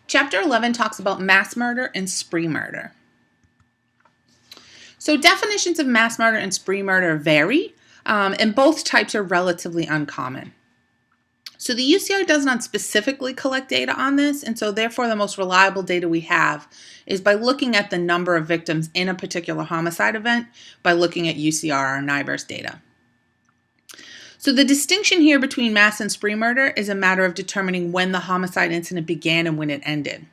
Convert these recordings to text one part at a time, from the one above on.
Chapter 11 talks about mass murder and spree murder. So definitions of mass murder and spree murder vary, and both types are relatively uncommon. So the UCR does not specifically collect data on this, and so therefore the most reliable data we have is by looking at the number of victims in a particular homicide event by looking at UCR or NIBRS data. So the distinction here between mass and spree murder is a matter of determining when the homicide incident began and when it ended.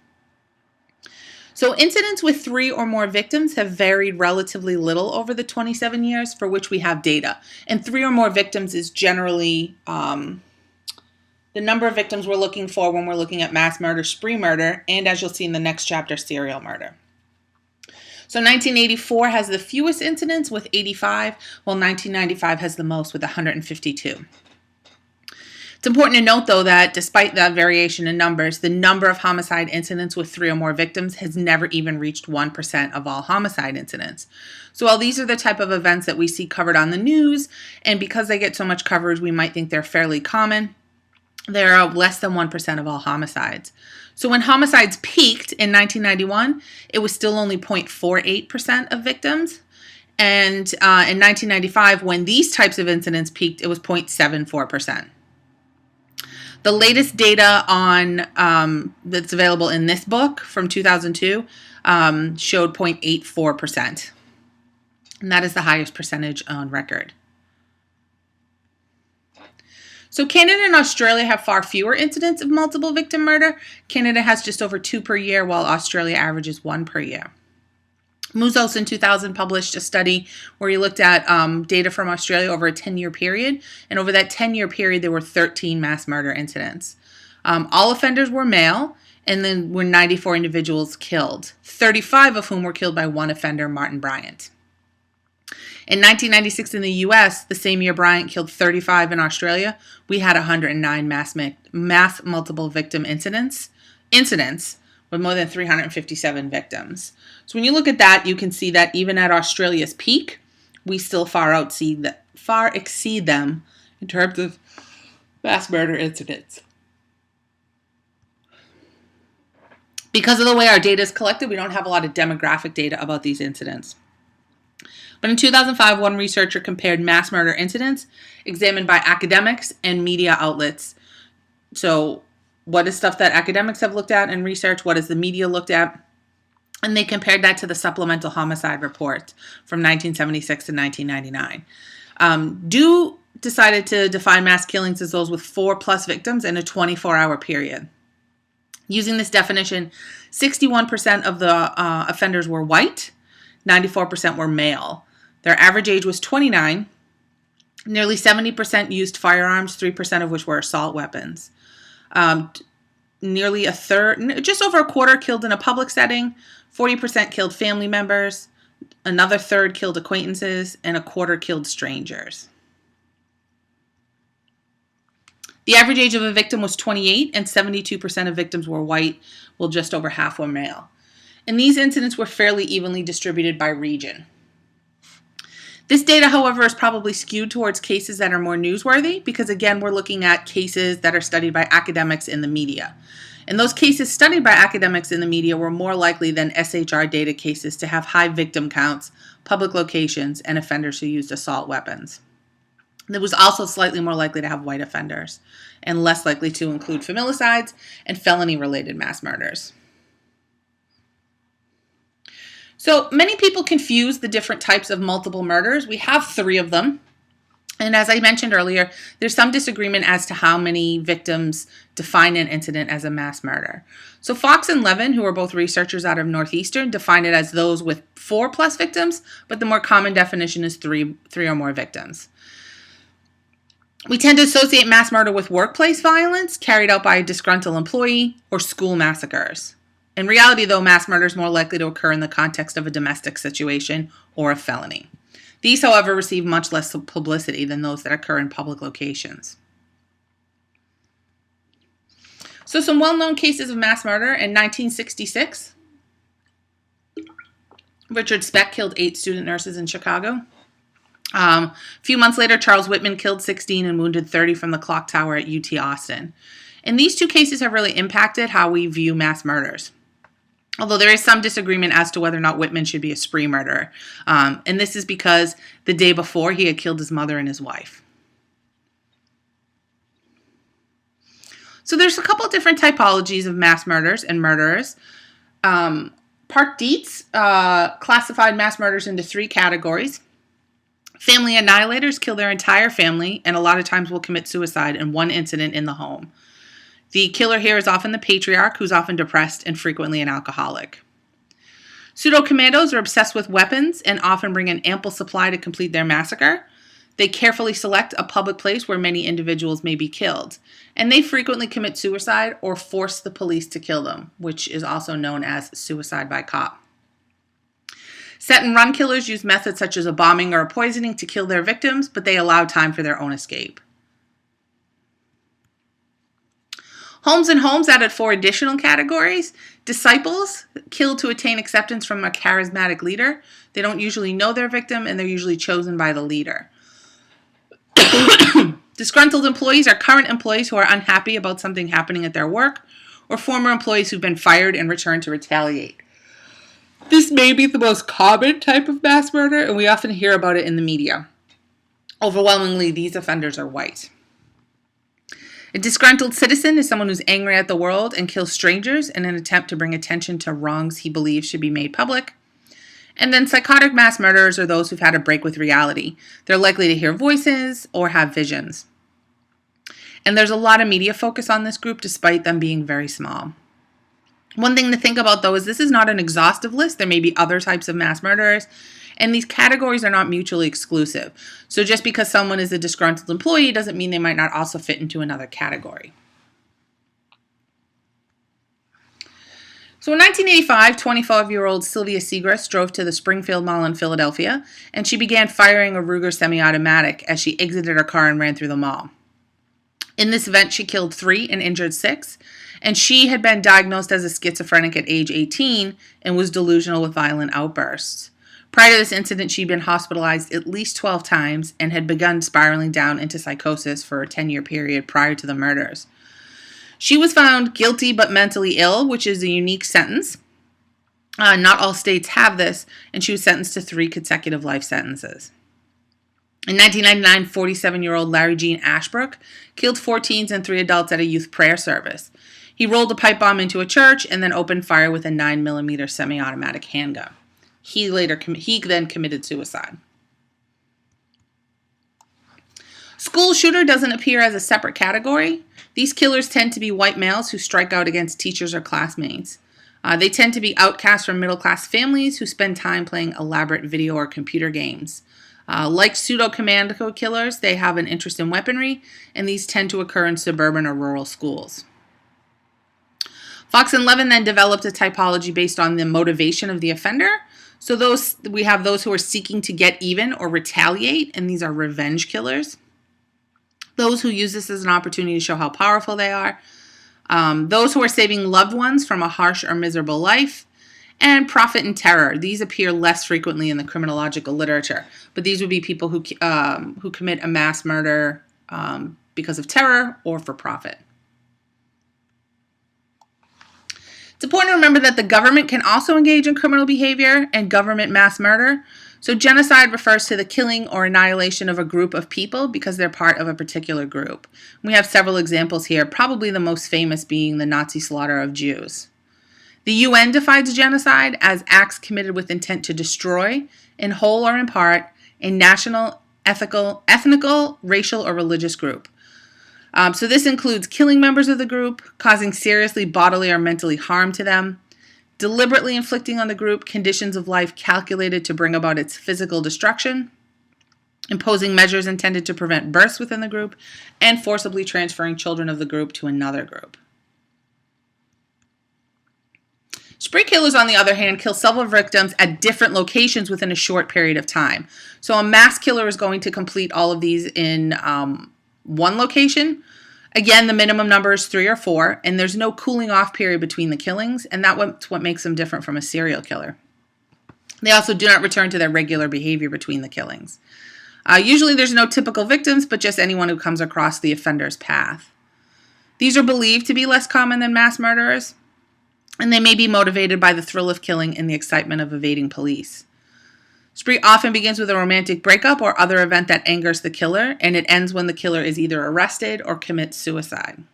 So incidents with 3 or more victims have varied relatively little over the 27 years for which we have data. And 3 or more victims is generally the number of victims we're looking for when we're looking at mass murder, spree murder, and as you'll see in the next chapter, serial murder. So 1984 has the fewest incidents with 85, while 1995 has the most with 152. It's important to note, though, that despite that variation in numbers, the number of homicide incidents with 3 or more victims has never even reached 1% of all homicide incidents. So while these are the type of events that we see covered on the news, and because they get so much coverage, we might think they're fairly common, they're less than 1% of all homicides. So when homicides peaked in 1991, it was still only 0.48% of victims. And in 1995, when these types of incidents peaked, it was 0.74%. The latest data on that's available in this book from 2002 showed 0.84%. And that is the highest percentage on record. So Canada and Australia have far fewer incidents of multiple victim murder. Canada has just over 2 per year, while Australia averages 1 per year. Muzos in 2000 published a study where he looked at data from Australia over a 10-year period. And over that 10-year period, there were 13 mass murder incidents. All offenders were male, and then were 94 individuals killed, 35 of whom were killed by one offender, Martin Bryant. In 1996 in the U.S., the same year Bryant killed 35 in Australia, we had 109 mass multiple victim incidents with more than 357 victims. So when you look at that, you can see that even at Australia's peak, we still far exceed them in terms of mass murder incidents. Because of the way our data is collected, we don't have a lot of demographic data about these incidents. But in 2005, one researcher compared mass murder incidents examined by academics and media outlets. So what is stuff that academics have looked at and researched? What has the media looked at? And they compared that to the Supplemental Homicide Report from 1976 to 1999. Dew decided to define mass killings as those with 4+ victims in a 24-hour period. Using this definition, 61% of the offenders were white, 94% were male. Their average age was 29. Nearly 70% used firearms, 3% of which were assault weapons. Nearly a third, just over a quarter killed in a public setting, 40% killed family members, another third killed acquaintances, and a quarter killed strangers. The average age of a victim was 28, and 72% of victims were white, while just over half were male. And these incidents were fairly evenly distributed by region. This data, however, is probably skewed towards cases that are more newsworthy because, again, we're looking at cases that are studied by academics in the media. And those cases studied by academics in the media were more likely than SHR data cases to have high victim counts, public locations, and offenders who used assault weapons. It was also slightly more likely to have white offenders and less likely to include familicides and felony-related mass murders. So many people confuse the different types of multiple murders. We have 3 of them. And as I mentioned earlier, there's some disagreement as to how many victims define an incident as a mass murder. So Fox and Levin, who are both researchers out of Northeastern, define it as those with 4+ victims, but the more common definition is 3 or more victims. We tend to associate mass murder with workplace violence carried out by a disgruntled employee or school massacres. In reality, though, mass murder is more likely to occur in the context of a domestic situation or a felony. These, however, receive much less publicity than those that occur in public locations. So some well-known cases of mass murder. In 1966, Richard Speck killed 8 student nurses in Chicago. A few months later, Charles Whitman killed 16 and wounded 30 from the clock tower at UT Austin. And these two cases have really impacted how we view mass murders. Although there is some disagreement as to whether or not Whitman should be a spree murderer. And this is because the day before he had killed his mother and his wife. So there's a couple different typologies of mass murders and murderers. Park Dietz classified mass murders into 3 categories. Family annihilators kill their entire family and a lot of times will commit suicide in one incident in the home. The killer here is often the patriarch, who's often depressed and frequently an alcoholic. Pseudo-commandos are obsessed with weapons and often bring an ample supply to complete their massacre. They carefully select a public place where many individuals may be killed, and they frequently commit suicide or force the police to kill them, which is also known as suicide by cop. Set and run killers use methods such as a bombing or a poisoning to kill their victims, but they allow time for their own escape. Holmes and Holmes added 4 additional categories. Disciples kill to attain acceptance from a charismatic leader. They don't usually know their victim, and they're usually chosen by the leader. Disgruntled employees are current employees who are unhappy about something happening at their work, or former employees who've been fired and return to retaliate. This may be the most common type of mass murder, and we often hear about it in the media. Overwhelmingly, these offenders are white. A disgruntled citizen is someone who's angry at the world and kills strangers in an attempt to bring attention to wrongs he believes should be made public. And then psychotic mass murderers are those who've had a break with reality. They're likely to hear voices or have visions. And there's a lot of media focus on this group despite them being very small. One thing to think about, though, is this is not an exhaustive list. There may be other types of mass murderers, and these categories are not mutually exclusive. So just because someone is a disgruntled employee doesn't mean they might not also fit into another category. So in 1985, 25-year-old Sylvia Segrist drove to the Springfield Mall in Philadelphia, and she began firing a Ruger semi-automatic as she exited her car and ran through the mall. In this event, she killed 3 and injured 6, and she had been diagnosed as a schizophrenic at age 18 and was delusional with violent outbursts. Prior to this incident, she'd been hospitalized at least 12 times and had begun spiraling down into psychosis for a 10-year period prior to the murders. She was found guilty but mentally ill, which is a unique sentence. Not all states have this, and she was sentenced to 3 consecutive life sentences. In 1999, 47-year-old Larry Gene Ashbrook killed 4 teens and 3 adults at a youth prayer service. He rolled a pipe bomb into a church and then opened fire with a 9mm semi-automatic handgun. He then committed suicide. School shooter doesn't appear as a separate category. These killers tend to be white males who strike out against teachers or classmates. They tend to be outcasts from middle-class families who spend time playing elaborate video or computer games. Like pseudo-commando killers, they have an interest in weaponry, and these tend to occur in suburban or rural schools. Fox and Levin then developed a typology based on the motivation of the offender. So we have those who are seeking to get even or retaliate, and these are revenge killers. Those who use this as an opportunity to show how powerful they are. Those who are saving loved ones from a harsh or miserable life. And profit and terror. These appear less frequently in the criminological literature, but these would be people who commit a mass murder because of terror or for profit. It's important to remember that the government can also engage in criminal behavior and government mass murder. So genocide refers to the killing or annihilation of a group of people because they're part of a particular group. We have several examples here, probably the most famous being the Nazi slaughter of Jews. The UN defines genocide as acts committed with intent to destroy, in whole or in part, a national, ethnical, racial, or religious group. So this includes killing members of the group, causing seriously bodily or mentally harm to them, deliberately inflicting on the group conditions of life calculated to bring about its physical destruction, imposing measures intended to prevent births within the group, and forcibly transferring children of the group to another group. Spree killers, on the other hand, kill several victims at different locations within a short period of time. So a mass killer is going to complete all of these in one location. Again, the minimum number is 3 or 4, and there's no cooling off period between the killings, and that's what makes them different from a serial killer. They also do not return to their regular behavior between the killings. Usually there's no typical victims, but just anyone who comes across the offender's path. These are believed to be less common than mass murderers, and they may be motivated by the thrill of killing and the excitement of evading police. Spree often begins with a romantic breakup or other event that angers the killer, and it ends when the killer is either arrested or commits suicide.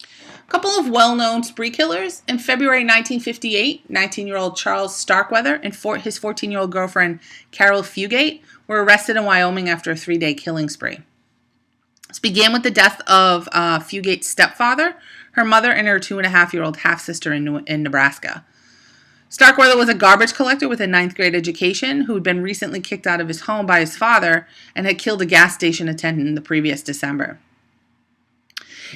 A couple of well-known spree killers. In February 1958, 19-year-old Charles Starkweather and his 14-year-old girlfriend Caril Fugate were arrested in Wyoming after a 3-day killing spree. This began with the death of Fugate's stepfather, her mother, and her 2.5-year-old half-sister in Nebraska. Starkweather was a garbage collector with a 9th grade education who had been recently kicked out of his home by his father and had killed a gas station attendant in the previous December.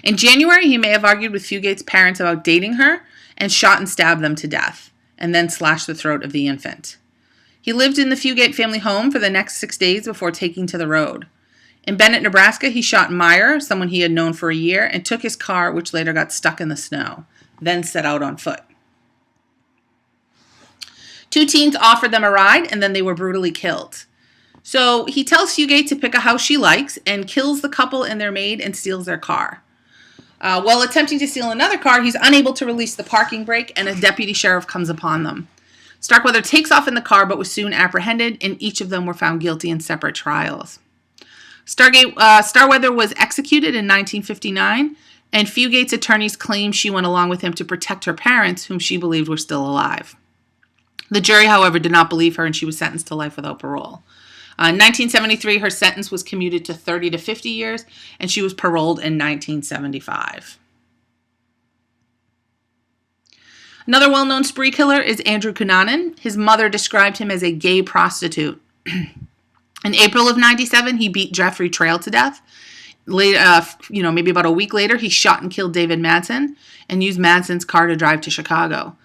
In January, he may have argued with Fugate's parents about dating her and shot and stabbed them to death, and then slashed the throat of the infant. He lived in the Fugate family home for the next 6 days before taking to the road. In Bennett, Nebraska, he shot Meyer, someone he had known for a year, and took his car, which later got stuck in the snow, then set out on foot. 2 teens offered them a ride, and then they were brutally killed. So he tells Fugate to pick a house she likes and kills the couple and their maid and steals their car. While attempting to steal another car, he's unable to release the parking brake, and a deputy sheriff comes upon them. Starkweather takes off in the car but was soon apprehended, and each of them were found guilty in separate trials. Starkweather was executed in 1959, and Fugate's attorneys claim she went along with him to protect her parents, whom she believed were still alive. The jury, however, did not believe her, and she was sentenced to life without parole. In 1973, her sentence was commuted to 30 to 50 years, and she was paroled in 1975. Another well-known spree killer is Andrew Cunanan. His mother described him as a gay prostitute. In April of 97, he beat Jeffrey Trail to death. Maybe about a week later, he shot and killed David Madsen and used Madsen's car to drive to Chicago.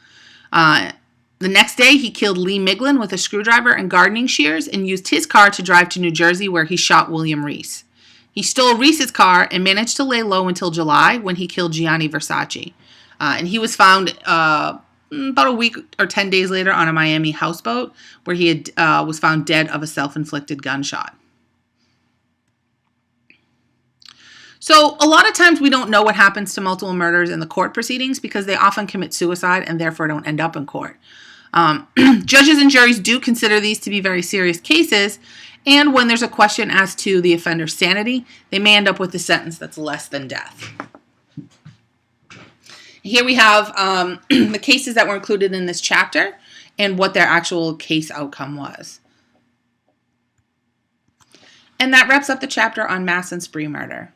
The next day, he killed Lee Miglin with a screwdriver and gardening shears and used his car to drive to New Jersey, where he shot William Reese. He stole Reese's car and managed to lay low until July, when he killed Gianni Versace. And he was found about a week or 10 days later on a Miami houseboat, where he was found dead of a self-inflicted gunshot. So a lot of times we don't know what happens to multiple murders in the court proceedings because they often commit suicide and therefore don't end up in court. Judges and juries do consider these to be very serious cases, and when there's a question as to the offender's sanity, they may end up with a sentence that's less than death. Here we have the cases that were included in this chapter and what their actual case outcome was. And that wraps up the chapter on mass and spree murder.